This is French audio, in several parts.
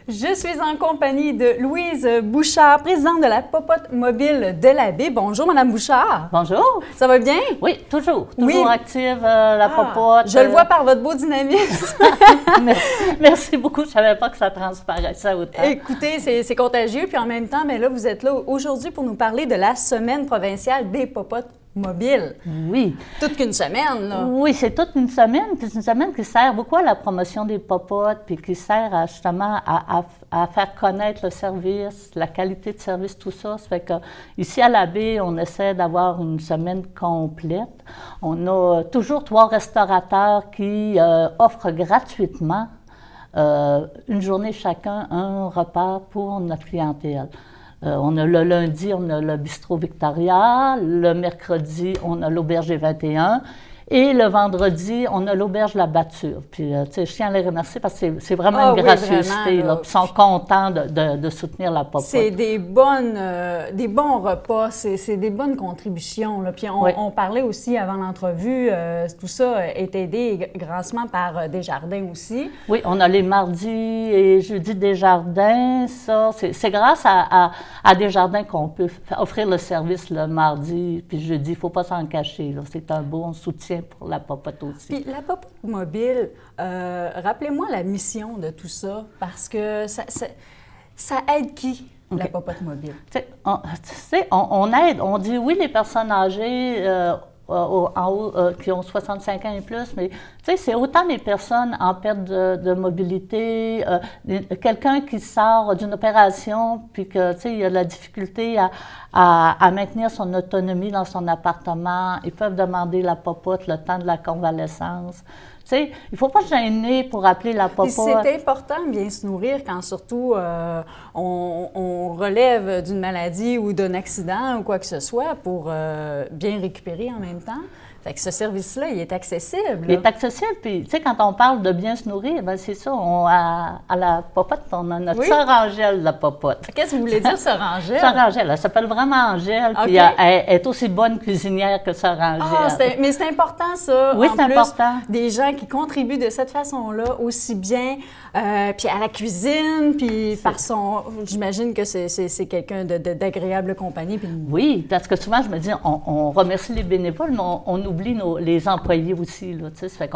Je suis en compagnie de Louise Bouchard, présidente de la Popote mobile de la baie. Bonjour, Madame Bouchard. Bonjour. Ça va bien? Oui, toujours. Oui. Toujours active, la Popote. Je le vois par votre beau dynamisme. Merci beaucoup. Je ne savais pas que ça transparaissait autant. Écoutez, c'est contagieux. Puis en même temps, mais là, vous êtes là aujourd'hui pour nous parler de la semaine provinciale des Popotes mobiles. Oui. Toute qu'une semaine, là. Oui, c'est toute une semaine. Puis c'est une semaine qui sert beaucoup à la promotion des popotes, puis qui sert justement à faire connaître le service, la qualité de service, tout ça. Ça fait que ici à la baie, on essaie d'avoir une semaine complète. On a toujours 3 restaurateurs qui offrent gratuitement une journée chacun un repas pour notre clientèle. On a le lundi, on a le Bistrot Victoria. Le mercredi, on a l'Auberge des 21. Et le vendredi, on a l'Auberge La Batture. Puis, tu sais, je tiens à les remercier parce que c'est vraiment une gracieuseté. Là. Ils sont contents de soutenir la Popote. C'est des bons repas, c'est des bonnes contributions. Là. Puis, on parlait aussi avant l'entrevue, tout ça est aidé grassement par Desjardins aussi. Oui, on a les mardis et jeudis Desjardins. Ça, c'est grâce à Desjardins qu'on peut offrir le service le mardi puis jeudi. Il ne faut pas s'en cacher. C'est un bon soutien pour la Popote aussi. Puis la Popote mobile, rappelez-moi la mission de tout ça, parce que ça aide qui, la Popote mobile? On aide, on dit oui les personnes âgées en haut, qui ont 65 ans et plus, mais c'est autant les personnes en perte de mobilité, quelqu'un qui sort d'une opération, puis que il a de la difficulté à maintenir son autonomie dans son appartement. Ils peuvent demander la Popote le temps de la convalescence. Il ne faut pas gêner pour appeler la Popote. C'est important de bien se nourrir quand surtout on relève d'une maladie ou d'un accident ou quoi que ce soit pour bien récupérer en même temps. Fait que ce service-là, il est accessible. Il est accessible. Puis, tu sais, quand on parle de bien se nourrir, bien, c'est ça. À la Popote, on a notre sœur Angèle, la Popote. Qu'est-ce que vous voulez dire, sœur Angèle? Sœur Angèle, elle s'appelle vraiment Angèle. Okay. Puis, elle est aussi bonne cuisinière que sœur Angèle. Mais c'est important, ça. Oui, c'est important. Des gens qui contribuent de cette façon-là aussi bien, puis à la cuisine, puis par son... J'imagine que c'est quelqu'un d'agréable compagnie. Puis... Oui, parce que souvent, je me dis, on remercie les bénévoles, mais on oublie les employés aussi. Là, ça fait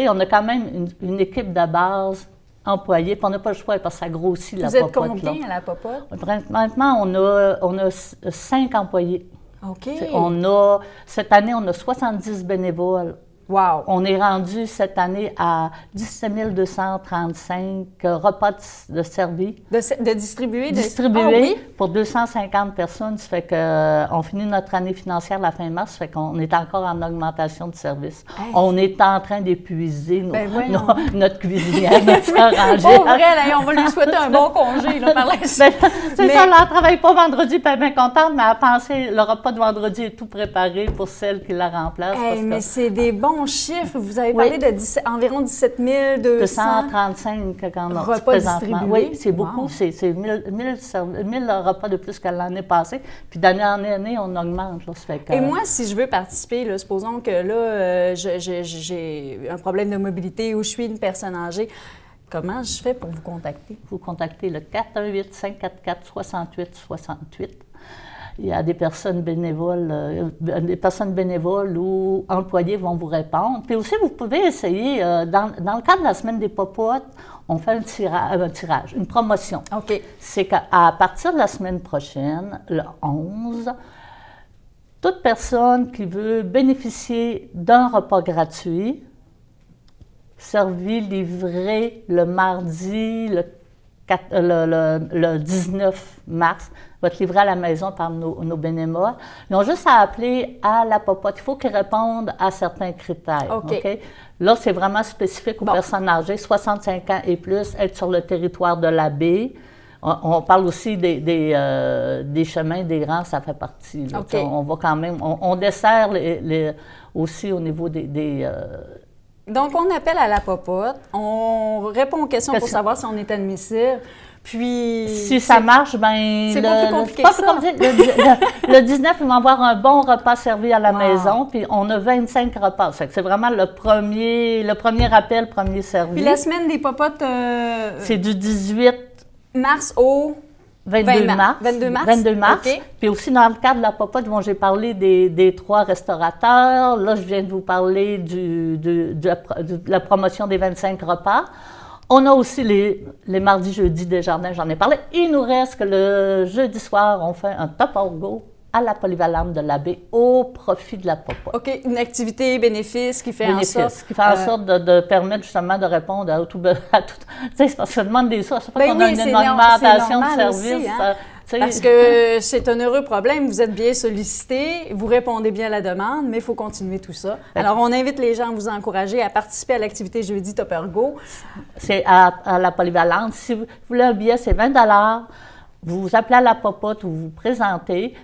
on a quand même une équipe de base employée, puis on n'a pas le choix parce que ça grossit la Popote. Vous êtes combien à la Popote? Maintenant, on a 5 employés. OK. Cette année, on a 70 bénévoles. Wow! On est rendu cette année à 17 235 repas de servis. De distribuer? Distribués pour 250 personnes. Ça fait qu'on finit notre année financière la fin mars. Ça fait qu'on est encore en augmentation de services. Hey. On est en train d'épuiser notre cuisinière, notre sœur Angèle. Oh, vrai, on va lui souhaiter un bon congé là, par la suite. Ça, elle ne travaille pas vendredi, puis elle est bien contente, mais elle a pensé le repas de vendredi est tout préparé pour celle qui la remplace. Hey, mais c'est des bons chiffres. Vous avez parlé de environ 17 235 repas distribués. Oui, c'est beaucoup. C'est 1000 repas de plus que l'année passée. Puis d'année en année, on augmente. Là, ça fait que... Et moi, si je veux participer, là, supposons que là, j'ai un problème de mobilité ou je suis une personne âgée, comment je fais pour vous contacter? Vous contactez le 418-544-6868. Il y a des personnes bénévoles ou employés vont vous répondre. Puis aussi, vous pouvez essayer, dans le cadre de la Semaine des Popotes, on fait un tirage, une promotion. OK. C'est qu'à partir de la semaine prochaine, le 11, toute personne qui veut bénéficier d'un repas gratuit, servi, livré le mardi, le 19 mars, va être livré à la maison par nos bénévoles. Ils ont juste à appeler à la Popote. Il faut qu'ils répondent à certains critères. Okay? Là, c'est vraiment spécifique aux personnes âgées, 65 ans et plus, être sur le territoire de la baie. On parle aussi des chemins des grands, ça fait partie. Là, okay. On va quand même, on dessert aussi au niveau des Donc, on appelle à la Popote, on répond aux questions pour savoir si on est admissible. Puis... Si ça marche, bien... C'est pas plus compliqué que ça. Le 19, ils vont avoir un bon repas servi à la maison, puis on a 25 repas. C'est vraiment le premier appel, premier service. Puis la semaine des popotes... C'est du 18 mars au 22 mars. 22 mars? 22 mars. OK. Puis aussi, dans le cadre de la popote, bon, j'ai parlé des 3 restaurateurs. Là, je viens de vous parler de la promotion des 25 repas. On a aussi les mardis, jeudis des jardins, j'en ai parlé. Il nous reste que le jeudi soir, on fait un top or go à la polyvalente de la baie au profit de la popote. OK, une activité bénéfice qui fait en sorte... de permettre justement de répondre à tout. Tu sais, c'est parce que ça demande des ça. C'est pas qu'on a oui, une augmentation de service. Aussi, hein? Parce que c'est un heureux problème. Vous êtes bien sollicité, vous répondez bien à la demande, mais il faut continuer tout ça. Alors, on invite les gens à vous encourager à participer à l'activité jeudi Top or Go. C'est à la polyvalente. Si vous voulez un billet, c'est 20 $. Vous vous appelez à la popote ou vous vous présentez.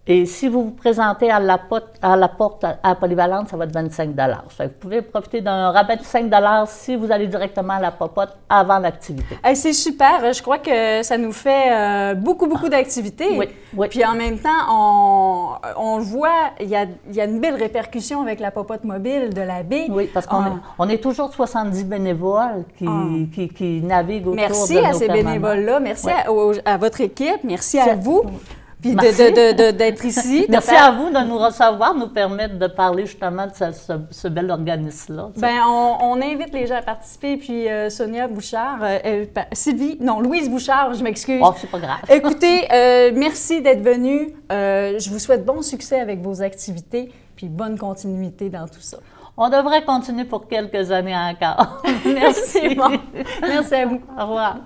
Et si vous vous présentez à la porte à Polyvalente, ça va être 25 $. Vous pouvez profiter d'un rabais de 5 $ si vous allez directement à la popote avant l'activité. Hey, c'est super. Je crois que ça nous fait beaucoup d'activités. Oui, oui. Puis en même temps, on le voit, il y a une belle répercussion avec la popote mobile de la baie. Oui, parce qu'on est toujours 70 bénévoles qui naviguent autour de nos Merci à ces bénévoles-là. Merci à votre équipe. Merci à vous. Puis d'être ici. Merci à vous de nous recevoir, de nous permettre de parler justement de ce bel organisme-là. Bien, on invite les gens à participer. Puis Sonia Bouchard, Louise Bouchard, je m'excuse. Oh, c'est pas grave. Écoutez, merci d'être venue. Je vous souhaite bon succès avec vos activités, puis bonne continuité dans tout ça. On devrait continuer pour quelques années encore. Merci. Bon. Merci à vous. Au revoir.